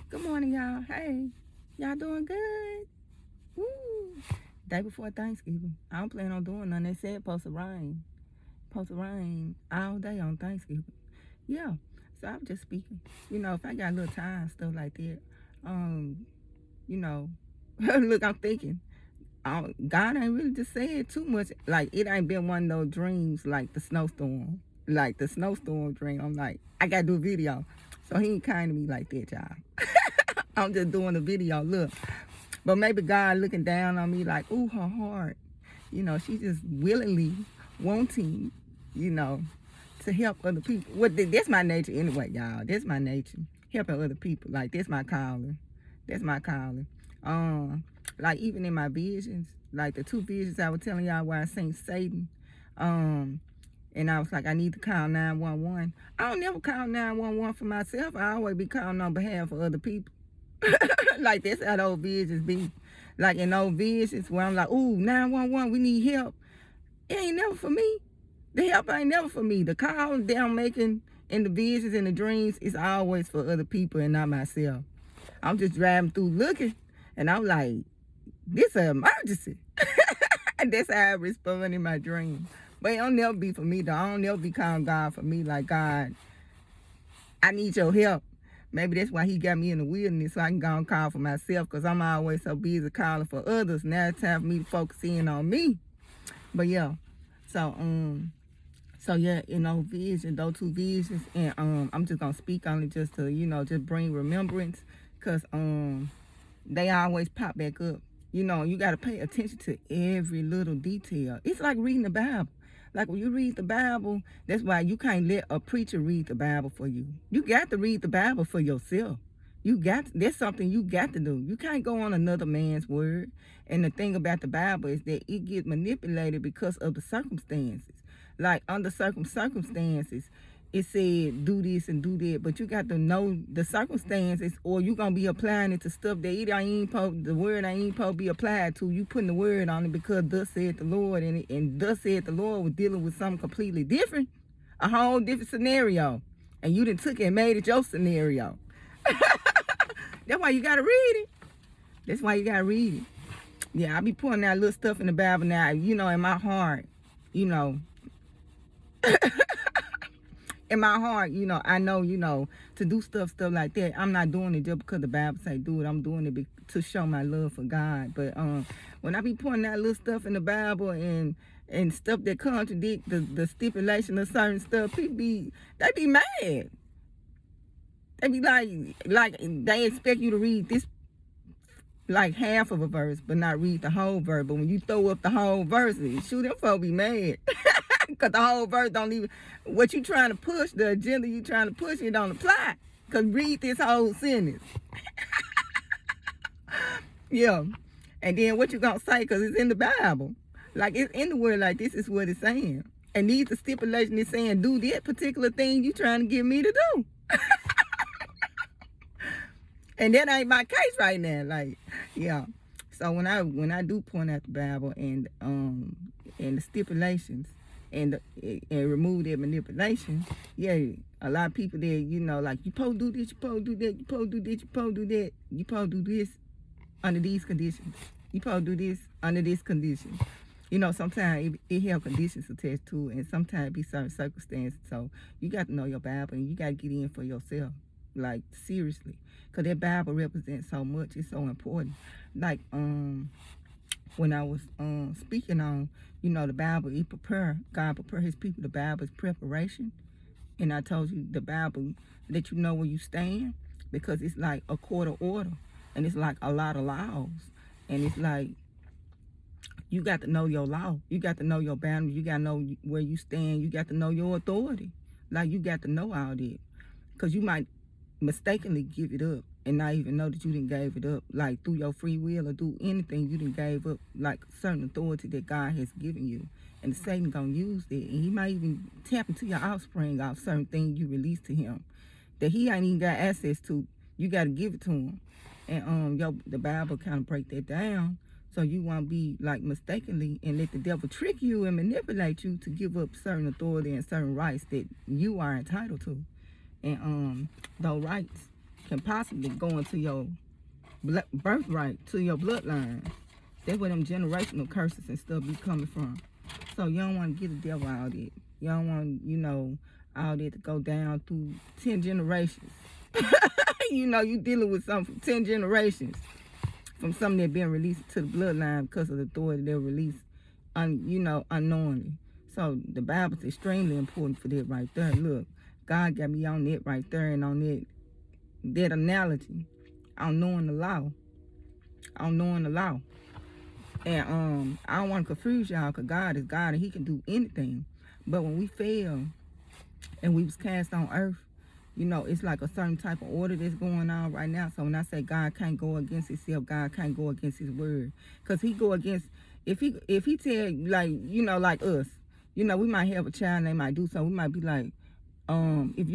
Good morning, y'all. Hey, y'all doing good? Woo. Day before Thanksgiving. I don't plan on doing nothing. They said supposed to rain. Supposed to rain all day on Thanksgiving. Yeah. So I'm just speaking. If I got a little time, stuff like that. Um, you know, look, I'm thinking. God ain't really just said too much. Like, it ain't been one of those dreams like the snowstorm. Like the snowstorm dream. I'm like, I gotta do a video. So he ain't kind to me like that, y'all. I'm just doing a video. Look. But maybe God looking down on me like, ooh, her heart. She just willingly wanting, you know, to help other people. That's my nature anyway, y'all. That's my nature. Helping other people. Like, that's my calling. That's my calling. Like, even in my visions, like the 2 visions I was telling y'all where I seen Satan. And I was like, I need to call 911. I don't never call 911 for myself. I always be calling on behalf of other people. Like, that's how those visions be. Like, in those visions where I'm like, ooh, 911, we need help. It ain't never for me. The help ain't never for me. The call that I'm making in the visions and the dreams is always for other people and not myself. I'm just driving through looking, and I'm like, this an emergency. That's how I respond in my dream. But it don't never be for me, though. I don't never be calling God for me like, God, I need your help. Maybe that's why he got me in the wilderness so I can go and call for myself, because I'm always so busy calling for others. Now it's time for me to focus in on me. But yeah, so yeah, in those visions, those 2 visions, and I'm just gonna speak on it just to, just bring remembrance, because they always pop back up. You gotta pay attention to every little detail. It's like reading the Bible. Like, when you read the Bible, that's why you can't let a preacher read the Bible for you. You got to read the Bible for yourself. That's something you got to do. You can't go on another man's word. And the thing about the Bible is that it gets manipulated because of the circumstances. Like, under certain circumstances, it said do this and do that, but you got to know the circumstances, or you gonna be applying it to stuff that the word ain't supposed to be applied to. You putting the word on it because thus said the Lord, and thus said the Lord was dealing with something completely different, a whole different scenario, and you done took it and made it your scenario. That's why you gotta read it. That's why you gotta read it. Yeah, I be putting that little stuff in the Bible now, in my heart, in my heart, I know, to do stuff like that. I'm not doing it just because the Bible say do it. I'm doing it to show my love for God. But when I be putting that little stuff in the Bible and stuff that contradict the stipulation of certain stuff, people they be mad. They be like they expect you to read this, like, half of a verse, but not read the whole verse. But when you throw up the whole verse, shoot, them folks be mad. Because the whole verse don't even, what you trying to push, the agenda you trying to push, it don't apply. Because read this whole sentence. Yeah. And then what you going to say, because it's in the Bible. Like, it's in the word, like, this is what it's saying. And these the stipulation is saying, do that particular thing you trying to get me to do. And that ain't my case right now. Like, yeah. So when I do point out the Bible and the stipulations and remove that manipulation, yeah, a lot of people there, like, you supposed to do this, you supposed to do that, you supposed to do this, you supposed to do that, you supposed to do this under these conditions. You supposed to do this under this condition. Sometimes it have conditions attached to it, and sometimes it be certain circumstances. So you got to know your Bible, and you got to get in for yourself. Like, seriously. Because that Bible represents so much. It's so important. Like, when I was speaking on, the Bible, God prepare his people. The Bible is preparation. And I told you the Bible let you know where you stand, because it's like a court of order. And it's like a lot of laws. And it's like, you got to know your law. You got to know your boundaries. You got to know where you stand. You got to know your authority. Like, you got to know all that. Because you might mistakenly give it up and not even know that you didn't gave it up, like, through your free will, or do anything you didn't gave up, like certain authority that God has given you. And Satan gonna use that, and he might even tap into your offspring off certain things you release to him that he ain't even got access to. You got to give it to him. And the Bible kind of break that down, so you won't be like mistakenly and let the devil trick you and manipulate you to give up certain authority and certain rights that you are entitled to. And those rights can possibly go into your birthright, to your bloodline. That's where them generational curses and stuff be coming from. So you don't want to get the devil out of it. You don't want, all that to go down through 10 generations. You dealing with something from 10 generations. From something that been released to the bloodline because of the authority they were released, unknowingly. So the Bible's extremely important for that right there. Look, God got me on that right there and on that analogy. On knowing the law. And I don't want to confuse y'all because God is God and he can do anything. But when we fell and we was cast on earth, it's like a certain type of order that's going on right now. So when I say God can't go against himself, God can't go against his word. Because he go against, if he tell, like us, we might have a child and they might do something. We might be like, if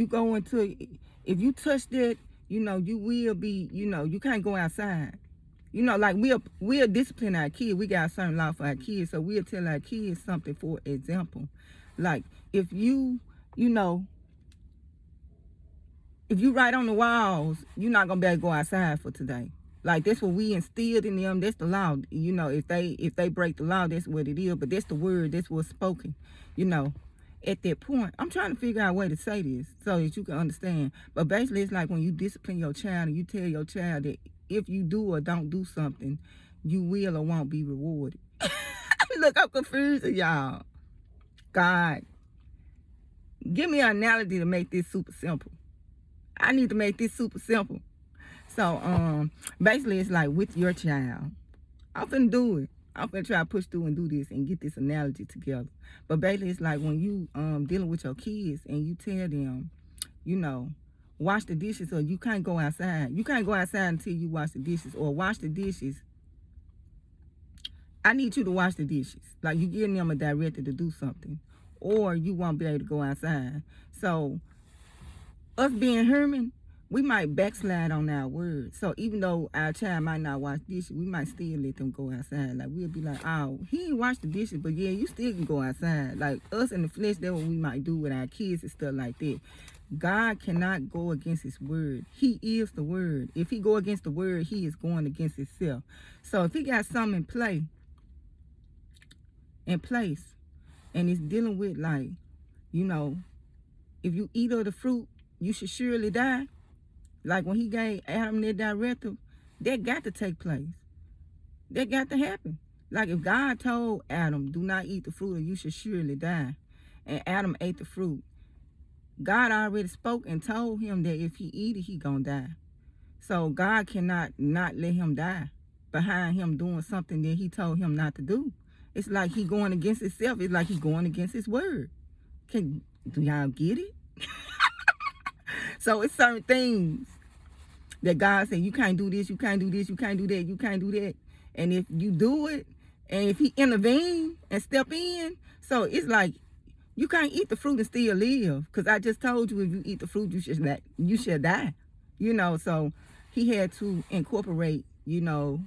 you touch that, you will be, you can't go outside. Like we'll discipline our kids. We got a certain law for our kids. So we'll tell our kids something, for example. Like if you write on the walls, you're not gonna be able to go outside for today. Like that's what we instilled in them. That's the law. If they break the law, that's what it is. But that's the word. That's what's spoken. At that point, I'm trying to figure out a way to say this so that you can understand. But basically, it's like when you discipline your child and you tell your child that if you do or don't do something, you will or won't be rewarded. Look, I'm confused, y'all. God, give me an analogy to make this super simple. I need to make this super simple. So, basically, it's like with your child. I'm finna do it. I'm finna try to push through and do this and get this analogy together. But basically, it's like when you dealing with your kids and you tell them, wash the dishes or you can't go outside. You can't go outside until you wash the dishes or wash the dishes. I need you to wash the dishes. Like you giving them a directive to do something or you won't be able to go outside. So us being human, we might backslide on our words. So even though our child might not wash dishes, we might still let them go outside. Like we'll be like, oh, he ain't washed the dishes, but yeah, you still can go outside. Like us in the flesh, that's what we might do with our kids and stuff like that. God cannot go against his word. He is the word. If he go against the word, he is going against himself. So if he got something in place, and it's dealing with like, if you eat of the fruit, you should surely die. Like when he gave Adam that directive, that got to take place. That got to happen. Like if God told Adam, do not eat the fruit or you should surely die, and Adam ate the fruit, God already spoke and told him that if he eat it, he gonna die. So God cannot not let him die behind him doing something that he told him not to do. It's like he going against himself. It's like he going against his word. Do y'all get it? So it's certain things that God said, you can't do this, you can't do this, you can't do that, you can't do that. And if you do it, and if he intervene and step in, so it's like, you can't eat the fruit and still live. Because I just told you if you eat the fruit, you should die. So he had to incorporate, the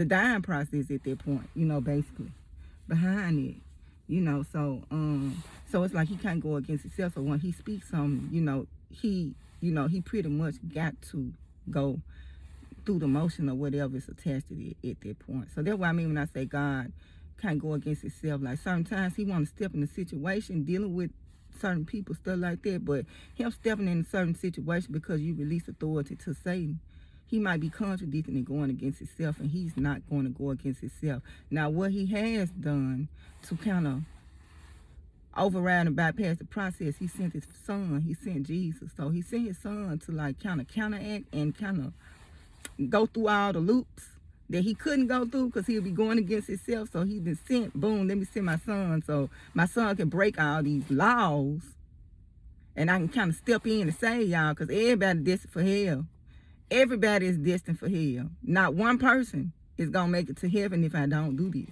dying process at that point, basically, behind it. So it's like he can't go against himself. So when he speaks something, he pretty much got to go through the motion or whatever is attached to it at that point. So that's what I mean when I say God can't go against himself. Like sometimes he want to step in a situation dealing with certain people, stuff like that, but him stepping in a certain situation because you release authority to Satan, he might be contradicting and going against himself, and he's not going to go against himself. Now, what he has done to kind of override and bypass the process, he sent his son, he sent Jesus. So he sent his son to like kind of counteract and kind of go through all the loops that he couldn't go through because he'll be going against himself. So he been sent, boom, let me send my son so my son can break all these laws and I can kind of step in and save y'all, because everybody destined for hell. Everybody is destined for hell. Not one person is going to make it to heaven if I don't do this.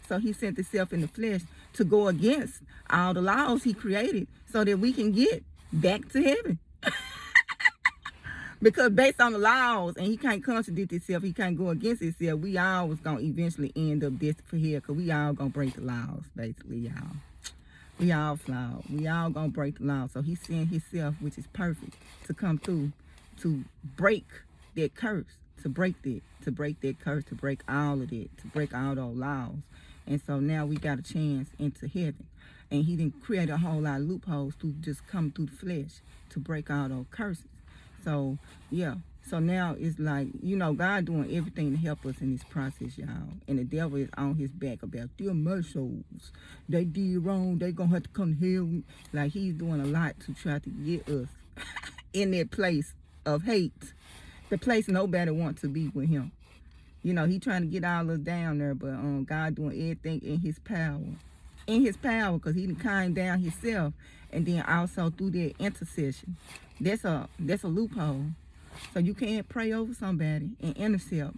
So he sent himself in the flesh to go against all the laws he created so that we can get back to heaven. Because based on the laws, and he can't contradict himself, he can't go against himself, we all was going to eventually end up destined for hell because we all going to break the laws, basically, y'all. We all flawed. We all gonna break the law. So he sent himself, which is perfect, to come through to break that curse, to break that curse, to break all of that, to break all those laws. And so now we got a chance into heaven. And he didn't create a whole lot of loopholes to just come through the flesh to break all those curses. So yeah. So now it's like, God doing everything to help us in this process, y'all. And the devil is on his back about them muscles. They did wrong. They gonna have to come to hell. Like he's doing a lot to try to get us in that place of hate. The place nobody wants to be with him. He trying to get all of us down there, but God doing everything in his power. In his power, because he done calmed down himself. And then also through that intercession. That's a loophole. So you can't pray over somebody and intercept,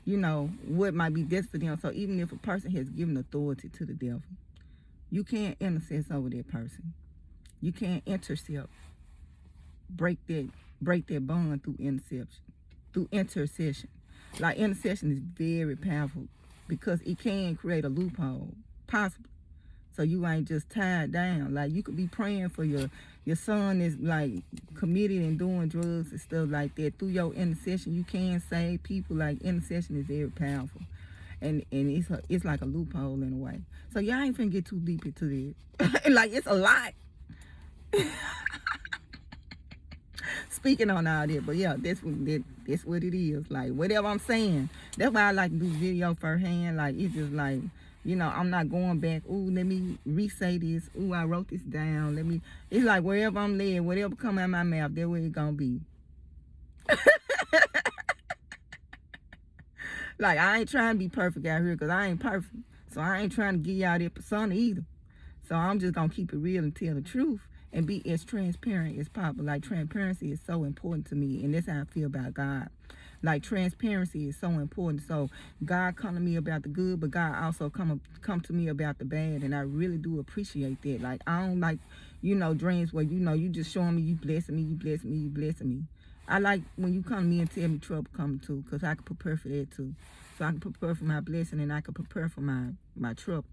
what might be best for them. So even if a person has given authority to the devil, you can't intercede over that person. You can't intercept, break that bond through intercession. Like intercession is very powerful because it can create a loophole, possibly. So you ain't just tied down. Like you could be praying for your son is like committed and doing drugs and stuff like that. Through your intercession, you can save people. Like intercession is very powerful, and it's like a loophole in a way. So y'all ain't finna get too deep into this. Like it's a lot. Speaking on all that, but yeah, that's what it is. Like whatever I'm saying, that's why I like to do video firsthand. Like it's just like. I'm not going back. Ooh, let me re-say this. Ooh, I wrote this down. It's like wherever I'm led, whatever come out of my mouth, that's where it's gonna be. Like, I ain't trying to be perfect out here because I ain't perfect. So I ain't trying to give y'all that persona either. So I'm just gonna keep it real and tell the truth and be as transparent as possible. Like, transparency is so important to me, and that's how I feel about God. Like transparency is so important. So God come to me about the good, but God also come to me about the bad, and I really do appreciate that. Like I don't like, dreams where you just showing me you blessing me. I like when you come to me and tell me trouble coming too, because I can prepare for that too. So I can prepare for my blessing and I can prepare for my trouble.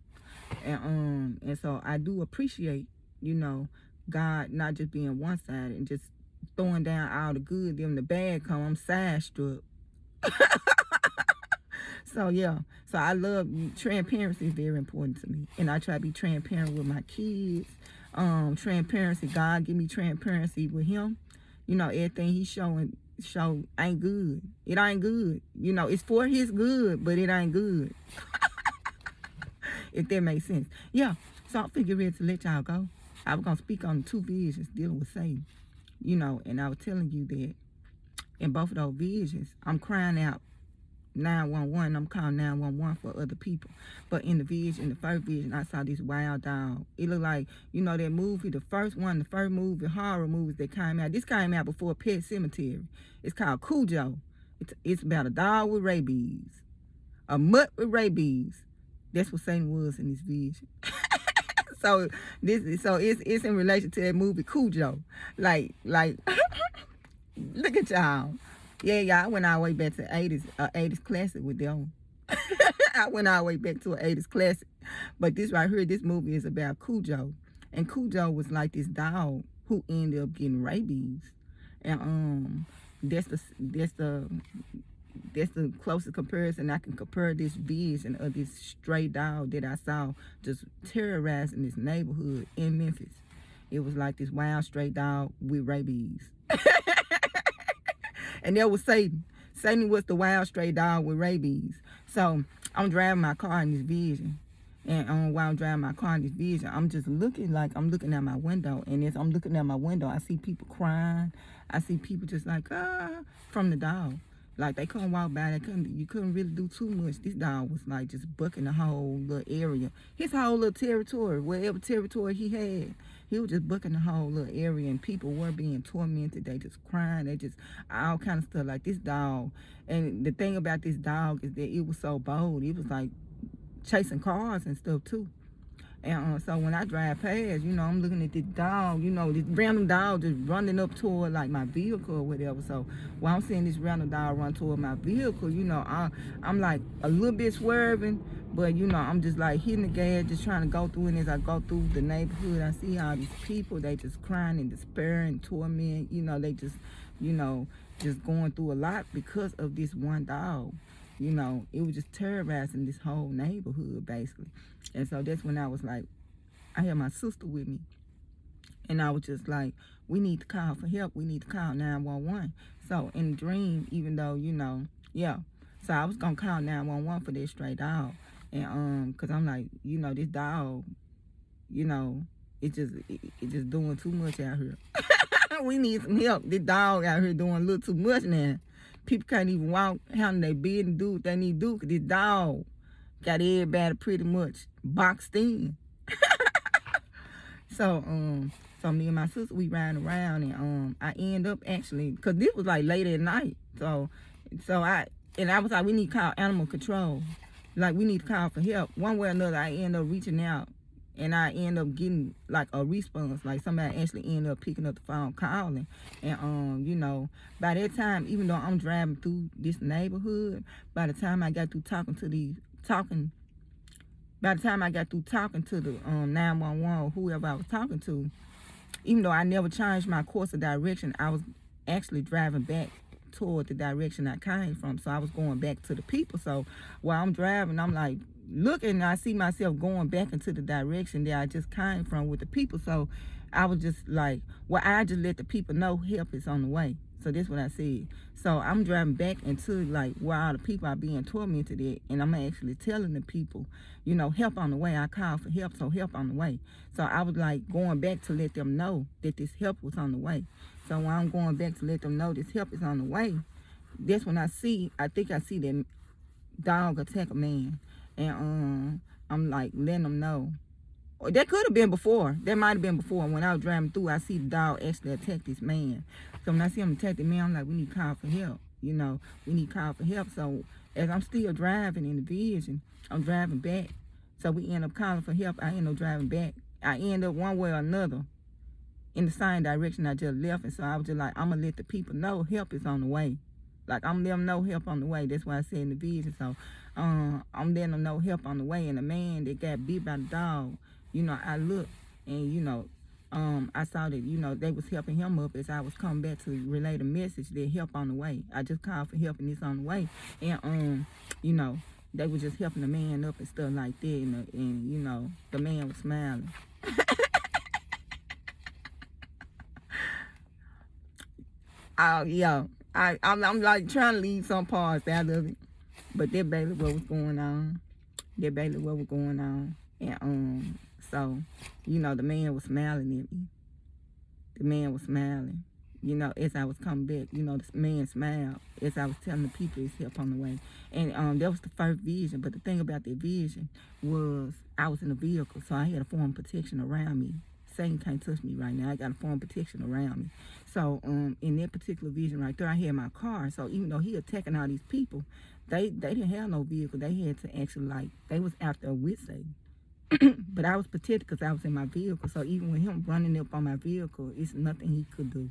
And so I do appreciate, God not just being one sided and just throwing down all the good, then the bad come, I'm side-struck. So yeah, so I love transparency is very important to me, and I try to be transparent with my kids. Transparency, God give me transparency with him. Everything he show ain't good. It ain't good. It's for his good, but it ain't good. If that makes sense. Yeah, so I'm figuring ready to let y'all go. I was gonna speak on the 2 visions dealing with Satan. And I was telling you that in both of those visions, I'm crying out 911. I'm calling 911 for other people. But in the first vision, I saw this wild dog. It looked like, that movie, the first movie, horror movies that came out. This came out before Pet Cemetery. It's called Cujo. It's about a dog with rabies. A mutt with rabies. That's what Satan was in this vision. So it's in relation to that movie Cujo. Like look at y'all. Yeah, y'all. I went all the way back to 80s classic with them. I went all the way back to an 80s classic. But this right here, this movie is about Cujo. And Cujo was like this dog who ended up getting rabies. And that's the closest comparison I can compare this vision of this stray dog that I saw just terrorizing this neighborhood in Memphis. It was like this wild stray dog with rabies. And there was Satan. Satan was the wild stray dog with rabies. So I'm driving my car in this vision. And while I'm driving my car in this vision, I'm just looking like I'm looking out my window. And as I'm looking out my window, I see people crying. I see people just like, from the dog. Like they couldn't walk by, you couldn't really do too much. This dog was like just bucking the whole little area. His whole little territory, whatever territory he had, he was just bucking the whole little area, and people were being tormented. They just crying, they just all kind of stuff. Like this dog, and the thing about this dog is that it was so bold. It was like chasing cars and stuff too. And so when I drive past, I'm looking at this dog, this random dog just running up toward like my vehicle or whatever. So while I'm seeing this random dog run toward my vehicle, I'm like a little bit swerving, but I'm just like hitting the gas, just trying to go through. And as I go through the neighborhood, I see all these people, they just crying and despair and torment. They just, just going through a lot because of this one dog. It was just terrorizing this whole neighborhood basically. And so that's when I was like, I had my sister with me. And I was just like, we need to call for help. We need to call 911. So in the dream, even though, yeah. So I was going to call 911 for this stray dog. And because I'm like, this dog, it just doing too much out here. We need some help. This dog out here doing a little too much now. People can't even walk, handle their business, do what they need to do, because this dog got everybody pretty much boxed in. So me and my sister, we riding around, and I end up actually, because this was like late at night. So I was like, we need to call animal control. Like, we need to call for help. One way or another, I end up reaching out, and I end up getting like a response. Like somebody actually ended up picking up the phone, calling. And by that time, even though I'm driving through this neighborhood, by the time I got through talking to the 911 or whoever I was talking to, even though I never changed my course of direction, I was actually driving back toward the direction I came from. So I was going back to the people. So while I'm driving, I'm like looking, and I see myself going back into the direction that I just came from with the people. So I was just like, well, I just let the people know help is on the way. So that's what I said. So I'm driving back into like where all the people are being tormented at, and I'm actually telling the people, help on the way. I called for help, so help on the way. So I was like going back to let them know that this help was on the way. So when I'm going back to let them know this help is on the way, that's when I think I see that dog attack a man. And I'm like letting them know. Or that could have been before. That might have been before. When I was driving through, I see the dog actually attack this man. So when I see him attack the man, I'm like, we need to call for help. We need to call for help. So as I'm still driving in the vision, I'm driving back. So we end up calling for help. I end up driving back. I end up one way or another in the same direction I just left. And so I was just like, I'm going to let the people know help is on the way. Like, I'm letting them know help on the way. That's why I said in the vision. So I'm letting them know help on the way. And the man that got bit by the dog, I looked and, I saw that, they was helping him up as I was coming back to relay the message that help on the way. I just called for help and it's on the way. And, they were just helping the man up and stuff like that. And the man was smiling. I'm like trying to leave some parts out of it. But that basically what was going on. And so, the man was smiling at me. The man was smiling. As I was coming back, the man smiled as I was telling the people it's help on the way. And that was the first vision. But the thing about that vision was I was in a vehicle, so I had a form of protection around me. Satan can't touch me right now. I got a form of protection around me. So in that particular vision right there, I had my car. So even though he attacking all these people, they didn't have no vehicle. They had to actually they was out there with Satan. But I was protected because I was in my vehicle. So even with him running up on my vehicle, it's nothing he could do.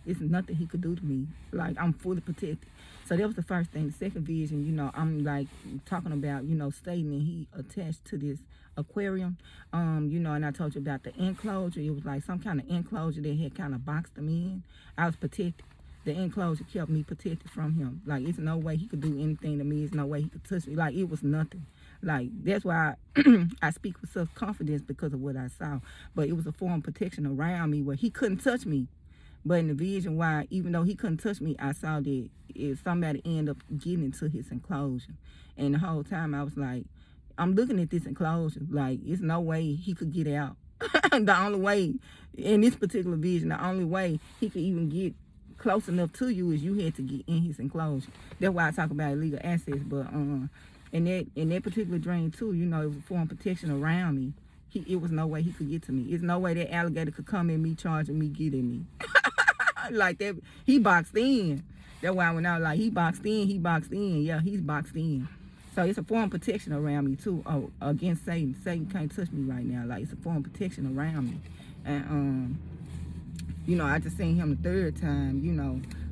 It's nothing he could do to me. Like, I'm fully protected. So that was the first thing. The second vision, I'm like talking about, Satan, and he attached to this aquarium. And I told you about the enclosure. It was like some kind of enclosure that had kind of boxed him in. I was protected. The enclosure kept me protected from him. Like, it's no way he could do anything to me. It's no way he could touch me. Like, it was nothing. Like, that's why I speak with such confidence, because of what I saw. But it was a form of protection around me where he couldn't touch me. But in the vision, why, even though he couldn't touch me, I saw that if somebody ended up getting into his enclosure. And the whole time I was like, I'm looking at this enclosure. Like, it's no way he could get out. The only way, in this particular vision, the only way he could even get close enough to you is you had to get in his enclosure. That's why I talk about illegal access. But in that particular dream too, it was a form of protection around me. It was no way he could get to me. It's no way that alligator could come at me, charging me, getting me. Like that, he boxed in. That's why when I was like, he boxed in. Yeah, he's boxed in. So it's a form of protection around me too. Oh, against Satan. Satan can't touch me right now. Like, it's a form of protection around me. And I just seen him the third time,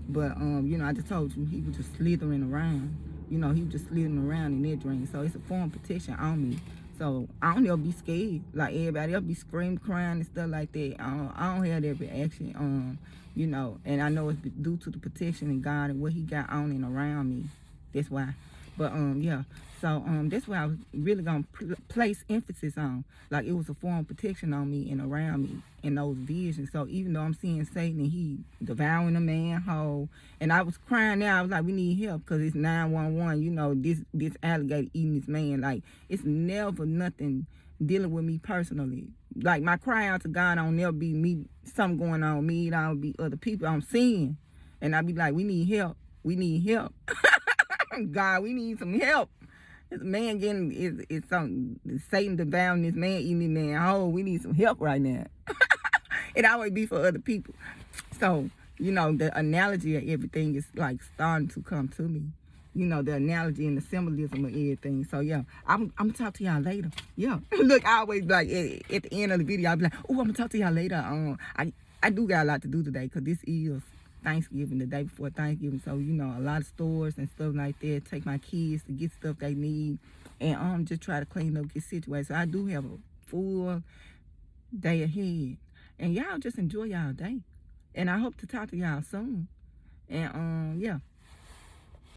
but I just told you he was just slithering around. He was just slithering around in that dream. So it's a form of protection on me. So I don't ever be scared like everybody else be screaming, crying and stuff like that. I don't have that reaction. And I know it's due to the protection in God and what He got on and around me. That's why. But yeah. So that's what I was really gonna place emphasis on. Like, it was a form of protection on me and around me in those visions. So even though I'm seeing Satan and he devouring a man whole, and I was crying out, I was like, we need help because it's 911. This alligator eating this man. Like, it's never nothing dealing with me personally. Like, my cry out to God don't never be me, something going on with me. It don't be other people I'm seeing, and I be like, we need help. We need help. God, we need some help. This man it's something, Satan devouring this man, eating this man whole. We need some help right now. It always be for other people. So, the analogy of everything is like starting to come to me. The analogy and the symbolism of everything. So yeah, I'm gonna talk to y'all later. Yeah. Look, I always like at the end of the video, I'll be like, oh, I'm gonna talk to y'all later. I do got a lot to do today because this is Thanksgiving, the day before Thanksgiving. So, a lot of stores and stuff like that. Take my kids to get stuff they need and just try to clean up, get situated. So I do have a full day ahead. And y'all just enjoy y'all day. And I hope to talk to y'all soon. And yeah.